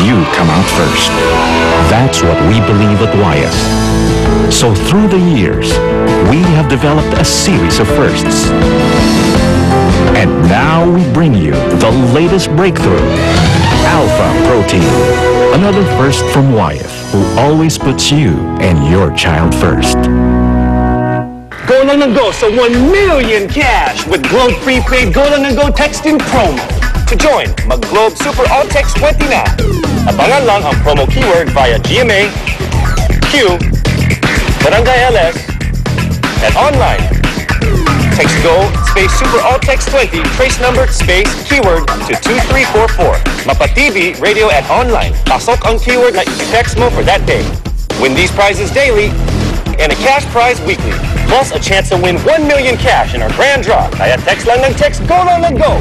you come out first. That's what we believe at Wyeth. So through the years, we have developed a series of firsts. And now we bring you the latest breakthrough, Alpha Protein. Another first from Wyeth, who always puts you and your child first. Go lang ng go sa 1 million cash with Globe Prepaid Go lang ng go texting promo. To join, mag-Globe Super All Text 20 na. Abangan lang ang promo keyword via GMA, Q, Barangay LS, and online. Text GO space Super All Text 20 trace number space keyword to 2344. Mapa-TV, radio, and online. Pasok ang keyword na i-text mo for that day. Win these prizes daily and a cash prize weekly. Plus a chance to win 1 million cash in our grand draw. Kaya text lang ng text, go lang ng go!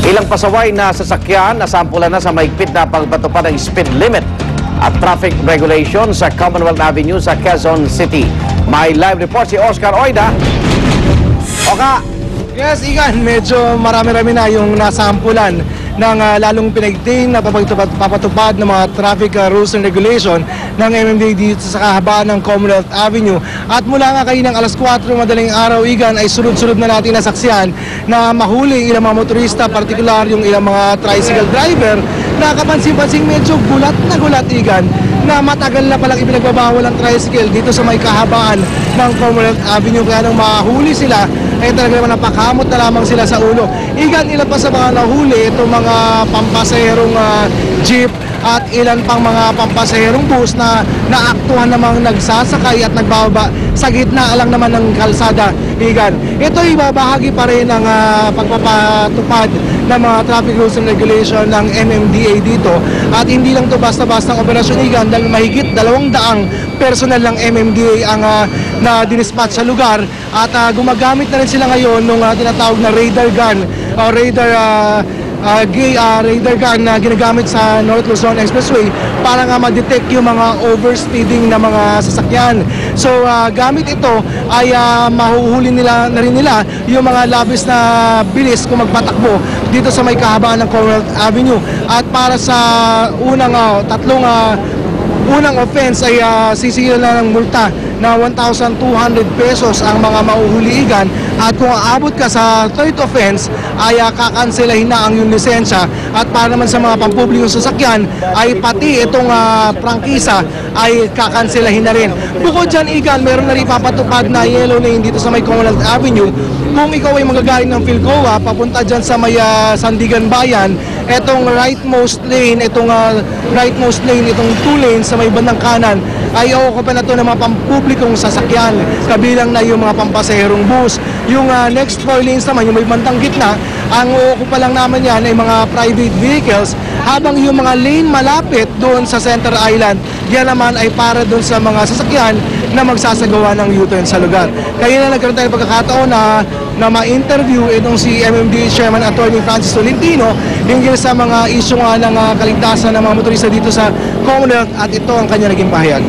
Ilang pasaway na sasakyan nasampulan na sa mahigpit na pagpatupad ng speed limit at traffic regulation sa Commonwealth Avenue sa Quezon City. May live report si Oscar Oida. Oka! Yes, Igan, medyo marami-rami na yung nasampulan ng lalong pinagting na papatupad ng mga traffic rules and regulation ng MMDA dito sa kahabaan ng Commonwealth Avenue. At mula nga kaninang alas 4 madaling araw, Igan, ay sunod-sunod na natin nasaksiyan na mahuli ilang mga motorista, partikular yung ilang mga tricycle driver na kapansin-pansing medyo gulat na gulat, Igan, na matagal na palang ipinagbabawal ang tricycle dito sa may kahabaan ng Commonwealth Avenue. Kaya nang mahuli sila, ay talaga naman napakamot na lamang sila sa ulo. Igan, ilan pa sa mga nahuli, itong mga pampasaherong jeep at ilan pang mga pampasaherong bus na naaktuhan namang nagsasakay at nagbababa sa gitna lang naman ng kalsada, Igan. Ito ay bahagi pa rin ng pagpapatupad ng mga traffic rules and regulation ng MMDA dito. At hindi lang to basta-basta operasyon, Igan, dahil mahigit 200 personal ng MMDA ang na-dispatch sa lugar at gumagamit na rin sila ngayon ng tinatawag na radar gun o radar gun na ginagamit sa North Luzon Expressway para nga ma-detect yung mga overspeeding na mga sasakyan. So gamit ito ay mahuhuli nila na rin nila yung mga labis na bilis kung magpatakbo dito sa may kahabaan ng Commonwealth Avenue. At para sa unang offense ay sisigilan na ng multa na 1,200 pesos ang mga mahuhuligan, at kung aabot ka sa third offense ay kakanselahin na ang iyong lisensya. At para naman sa mga pampublikong sasakyan ay pati itong prangkisa ay kakanselahin na rin. Bukod dyan, Igan, meron na rin ipapatupad na yellow lane dito sa may Commonwealth Avenue. Kung ikaw ay magagaling ng Philcoa papunta dyan sa may Sandigan Bayan, itong rightmost lane, itong 2 lanes sa may bandang kanan ay okupan na ito ng mga pampublikong sasakyan, kabilang na yung mga pampasaherong bus. Yung next 4 lanes naman, yung may bandang gitna, ang okupa lang naman yan ay mga private vehicles, habang yung mga lane malapit doon sa Center Island, yan naman ay para doon sa mga sasakyan na magsasagawa ng U-turn sa lugar. Kaya na nagkaroon tayo pagkakataon na ma-interview itong si MMDA Chairman Attorney Francis Tolentino hinggil sa mga isyu nga ng kaligtasan ng mga motorista dito sa Commonwealth, at ito ang kanya naging pahayag.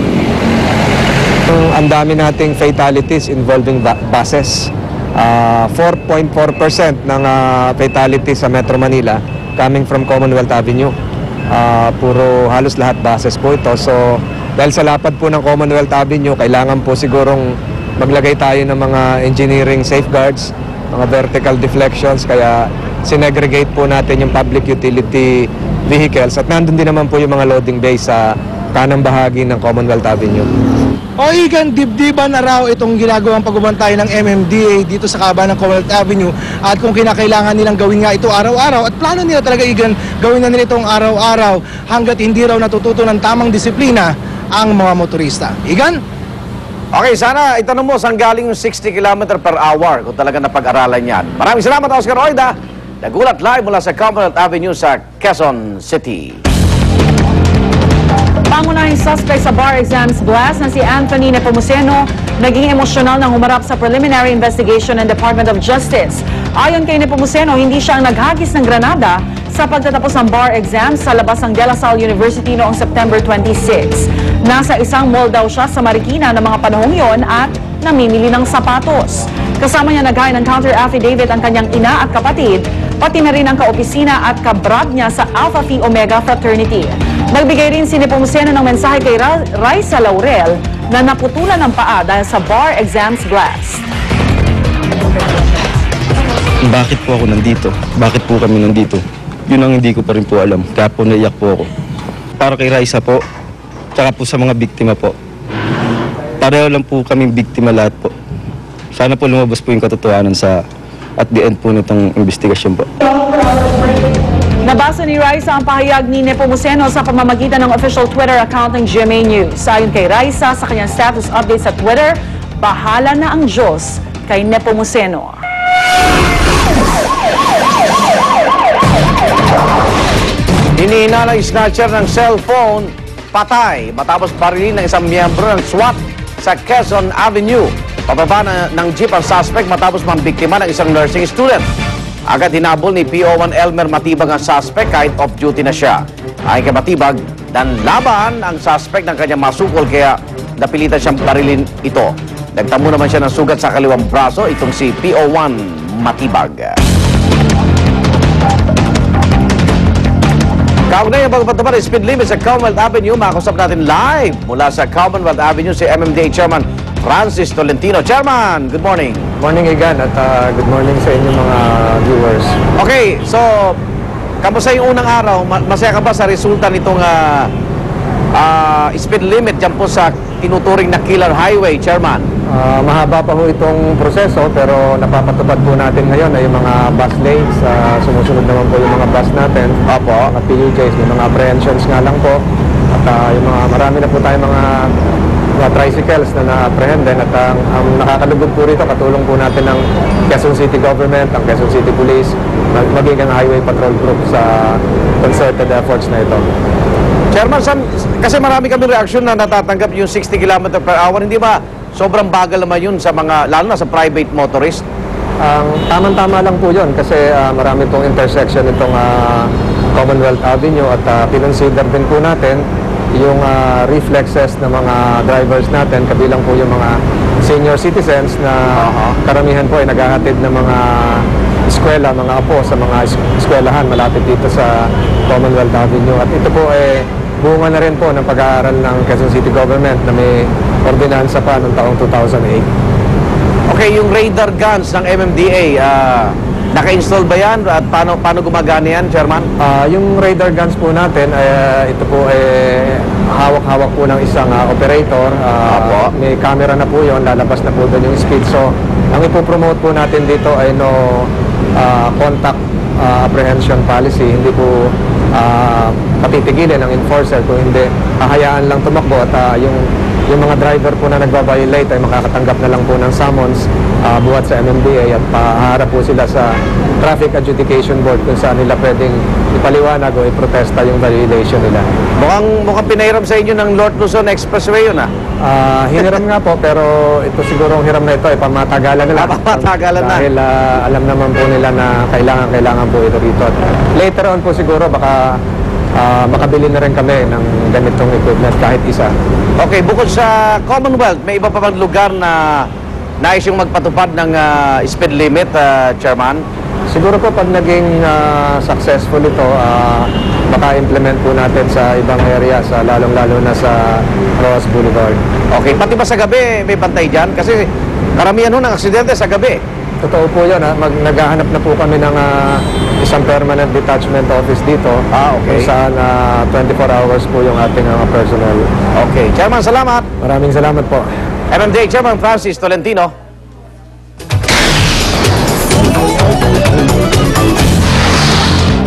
Ang dami nating fatalities involving buses. 4.4% ng fatalities sa Metro Manila coming from Commonwealth Avenue. Puro halos lahat buses po ito. So dahil sa lapad po ng Commonwealth Avenue, kailangan po sigurong maglagay tayo ng mga engineering safeguards, mga vertical deflections, kaya sinegregate po natin yung public utility vehicles, at nandun din naman po yung mga loading bay sa kanang bahagi ng Commonwealth Avenue. O Igan, dibdiban na raw itong ginagawang pagbabantay ng MMDA dito sa kahabaan ng Commonwealth Avenue, at kung kinakailangan nilang gawin nga ito araw-araw, at plano nila talaga, Igan, gawin na nila itong araw-araw hanggat hindi raw natututo ng tamang disiplina ang mga motorista. Igan? Okay, sana itanong mo saan galing yung 60 km per hour kung talaga napag-aralan yan. Maraming salamat, Oscar Oida. Nagulat live mula sa Commonwealth Avenue sa Quezon City. Pangunahing suspect sa bar exams blast na si Anthony Nepomuceno naging emosyonal nang humarap sa preliminary investigation ng Department of Justice. Ayon kay Nepomuceno, hindi siya ang naghagis ng granada sa pagtatapos ng bar exams sa labas ng De La Salle University noong September 26. Nasa isang mall daw siya sa Marikina ng mga panahong yon at namimili ng sapatos. Kasama niya naghain ng counter affidavit ang kanyang ina at kapatid, pati na rin ang kaopisina at kabrad niya sa Alpha Phi Omega Fraternity. Nagbigay rin si Nepomuceno ng mensahe kay Raisa Laurel na naputulan ng paa dahil sa bar exams blast. Bakit po ako nandito? Bakit po kami nandito? Yun ang hindi ko pa rin po alam. Kaya po naiyak po ako. Para kay Raisa po, tsaka po sa mga biktima po. Pareho lang po kaming biktima lahat po. Sana po lumabas po yung katotohanan sa at the end po nitong investigasyon po. Nabasa ni Raisa ang pahayag ni Nepomuceno sa pamamagitan ng official Twitter account ng GMA News. Ayon kay Raisa sa kanyang status update sa Twitter, bahala na ang Diyos kay Nepomuceno. Inihinala ng snatcher ng cellphone, patay matapos barilin ng isang miyembro ng SWAT sa Quezon Avenue. Pababa ng jeep ang suspect matapos mambiktima ng isang nursing student. Agad hinabol ni PO1 Elmer Matibag ang suspect kahit off-duty na siya. Ayon kay Matibag, nanlaban ang suspect ng kanyang masukol kaya napilitan siyang barilin ito. Nagtamo naman siya ng sugat sa kaliwang braso itong si PO1 Matibag. Kaugnay ang pagpatupad ng speed limit sa Commonwealth Avenue, makakusap natin live mula sa Commonwealth Avenue si MMDA Chairman Francis Tolentino. Chairman, good morning. Morning, Igan, at good morning sa inyong mga viewers. Okay, so, kamusta yung unang araw? Masaya ka ba sa resulta nitong speed limit dyan po sa tinuturing na killer highway, Chairman? Mahaba pa ho itong proseso pero napapatupad po natin ngayon ay yung mga bus lanes. Sumusunod naman po yung mga bus natin. Opo. Mga PUJs, may mga apprehensions nga lang po. At yung marami na po tayong mga tricycles na na-apprehend din. At ang nakakalugod po rito, katulong po natin ng Quezon City Government, ang Quezon City Police, maging ang Highway Patrol Group sa concerted efforts na ito. Chairman, kasi marami kami reaksyon na natatanggap yung 60 km per hour. Hindi ba sobrang bagal naman yun sa mga, lalo na sa private motorist? Tama-tama lang po yun kasi marami pong intersection itong Commonwealth Avenue at pinonsider din po natin yung reflexes ng mga drivers natin, kabilang po yung mga senior citizens na karamihan po ay naghahatid ng mga eskwela, mga apo sa mga eskwelahan malapit dito sa Commonwealth Avenue. At ito po ay bunga na rin po ng pag-aaral ng Quezon City Government na may ordinansa pa noong taong 2008. Okay, yung radar guns ng MMDA, naka-install ba yan? At paano gumagana yan, Chairman? Yung radar guns po natin, ito po ay hawak-hawak po ng isang operator. May camera na po yun, lalabas na po doon yung speed. So, ang ipopromote po natin dito ay no contact apprehension policy. Hindi po patitigilin ng enforcer, kung hindi hahayaan lang tumakbo at yung mga driver po na nagbabiolate ay makakatanggap na lang po ng summons buhat sa MMDA at paharap po sila sa Traffic Adjudication Board kung saan nila pwedeng ipaliwanag o iprotesta yung violation nila. Mukhang pinahiram sa inyo ng North Luzon Expressway yun, hiniram nga po, pero ito sigurong hiram na ito ay pamatagalan na lang. Pamatagalan na. Dahil alam naman po nila na kailangan po ito rito. At later on po siguro baka makabili na rin kami ng ganitong equipment kahit isa. Okay, bukod sa Commonwealth, may iba pa bang lugar na nais yung magpatupad ng speed limit, Chairman? Siguro po pag naging successful ito, baka implement po natin sa ibang area, sa lalong-lalo na sa Roas Boulevard. Okay, pati ba sa gabi may bantay dyan? Kasi karamihan ng aksidente sa gabi. Totoo po yan. Naghahanap na po kami ng isang permanent detachment office dito. Okay. Kung saan 24 hours po yung ating personnel. Okay. Chairman, salamat. Maraming salamat po. MMDA Chairman Francis Tolentino.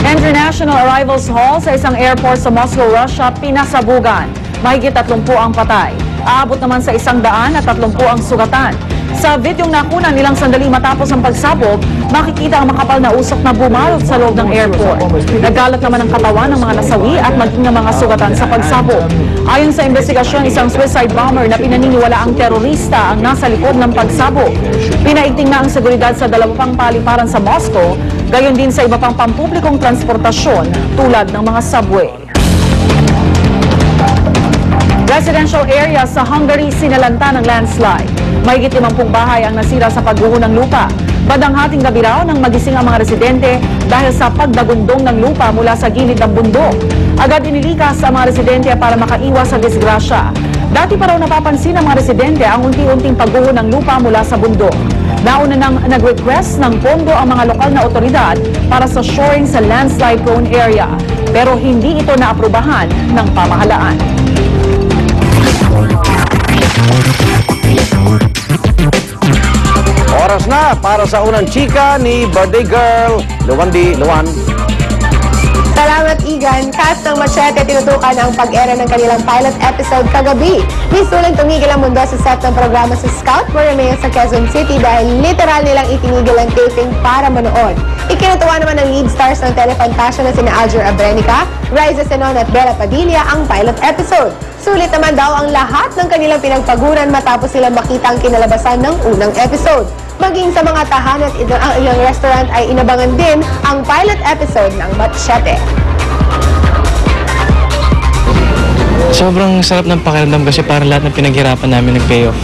International Arrivals Hall sa isang airport sa Moscow, Russia, pinasabugan. Mahigit 30 ang patay. Aabot naman sa 130 ang sugatan. Sa videong nakunan nilang sandali matapos ang pagsabog, makikita ang makapal na usok na bumalot sa loob ng airport. Nagkalat naman ang katawan ng mga nasawi at maging ng mga sugatan sa pagsabog. Ayon sa investigasyon, isang suicide bomber na pinaniniwala ang terorista ang nasa likod ng pagsabog. Pinaigting na ang seguridad sa 2 pang paliparan sa Moscow, gayon din sa iba pang pampublikong transportasyon tulad ng mga subway. Residential area sa Hungary sinalanta ng landslide. Mahigit 50 bahay ang nasira sa pagguho ng lupa. Bandang hating gabi raw nang magising ang mga residente dahil sa pagdagundong ng lupa mula sa gilid ng bundok. Agad inilikas ang mga residente para makaiwas sa disgrasya. Dati pa raw napapansin ng mga residente ang unti-unting pagguho ng lupa mula sa bundok. Nauna nang nag-request ng pondo ang mga lokal na otoridad para sa shoring sa landslide-prone area. Pero hindi ito naaprubahan ng pamahalaan. Oras na para sa unang chika ni birthday girl, Luwandi Luwan. Salamat, Igan. Cast ng Machete tinutukan ang pag-era ng kanilang pilot episode kagabi. Misulang tumigil ang mundo sa set ng programa sa Scout Borromeo sa Quezon City dahil literal nilang itinigil ang taping para manood. Ikinutuwa naman ng lead stars ng Telefantasya na sina Alger Abrenica, Raisa Senon at Bella Padilla ang pilot episode. Sulit naman daw ang lahat ng kanilang pinagpaguran matapos silang makita ang kinalabasan ng unang episode. Maging sa mga tahanan at ang ilang restaurant ay inabangan din ang pilot episode ng Machete. Sobrang sarap ng pakiramdam kasi para lahat ng pinaghirapan namin nag-payoff.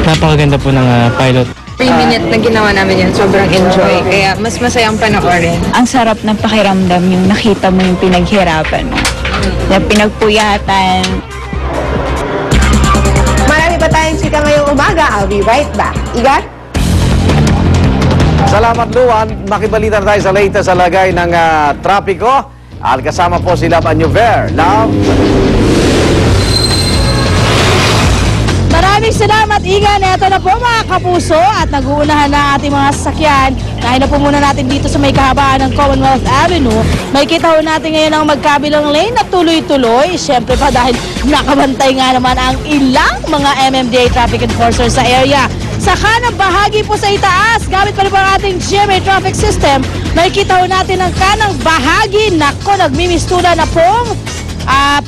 Napakaganda po ng pilot. 3-minute na ginawa namin yan, sobrang enjoy. Kaya mas masayang panoorin. Ang sarap ng pakiramdam yung nakita mo yung pinaghirapan mo. Na pinagpuyatan. Marami pa tayong chika ngayong umaga. I'll be right back. Igan? Salamat, Luwan. Makibalita na tayo sa latest sa lagay ng trapiko. At kasama po si Love Anyover. Love. Maraming salamat, Igan. Ito na po mga kapuso at nag-uunahan na ating mga sasakyan. Dahil na po muna natin dito sa may kahabaan ng Commonwealth Avenue. May kita ho natin ngayon ang magkabilang lane na tuloy-tuloy. Siyempre pa dahil nakabantay nga naman ang ilang mga MMDA traffic enforcers sa area. Sa kanang bahagi po sa itaas, gamit pa rin po ang ating GMA traffic system, nakikita ho natin ang kanang bahagi. Nako, nagmimistula na pong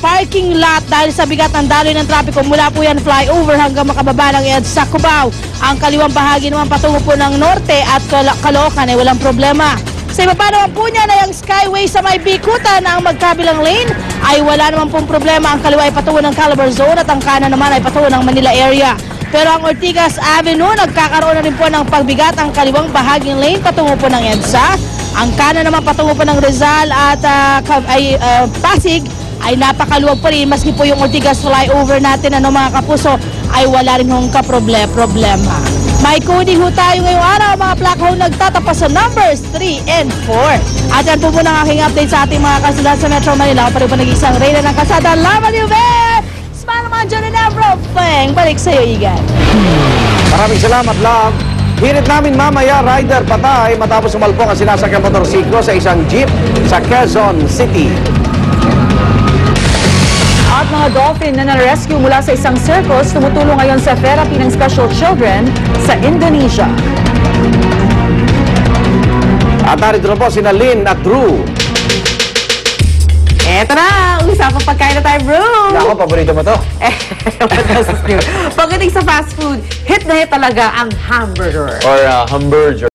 parking lot dahil sa bigat ng daloy ng trapiko. Mula po yan flyover hanggang makababa ng EDSA Cubao. Ang kaliwang bahagi naman patungo po ng Norte at Caloocan ay walang problema. Sa iba pa naman po niya na yung Skyway sa may Bikutan na ang magkabilang lane ay wala naman pong problema. Ang kaliwa ay patungo ng Calabar Zone at ang kanan naman ay patungo ng Manila area. Pero ang Ortigas Avenue, nagkakaroon na rin po ng pagbigat ang kaliwang bahaging lane patungo po ng EDSA. Ang kanan naman patungo po ng Rizal at Pasig ay napakaluwag pa rin. Maski po yung Ortigas flyover natin, mga kapuso, ay wala rin hong problema. May coding ho tayo ngayong araw, mga plaka ho nagtatapas sa numbers 3 and 4. At yan po muna ang aking update sa ating mga kasalan sa Metro Manila. Ako pa rin po nag-isang reyna ng kasada. Laban yung Smile naman dyan and everything. Balik sa'yo, Igan. Maraming salamat, Love. Hirit namin mamaya, rider patay matapos umalpong ang sinasakyan motorsiklo sa isang jeep sa Quezon City. At mga dolphin na na-rescue mula sa isang circus tumutulong ngayon sa therapy ng special children sa Indonesia. At narito na po sina Lynn at Drew. Eto na, usapang pagkain na tayo, bro! Ako, paborito mo to. Pagdating sa fast food, hit na hit talaga ang hamburger. Or hamburger.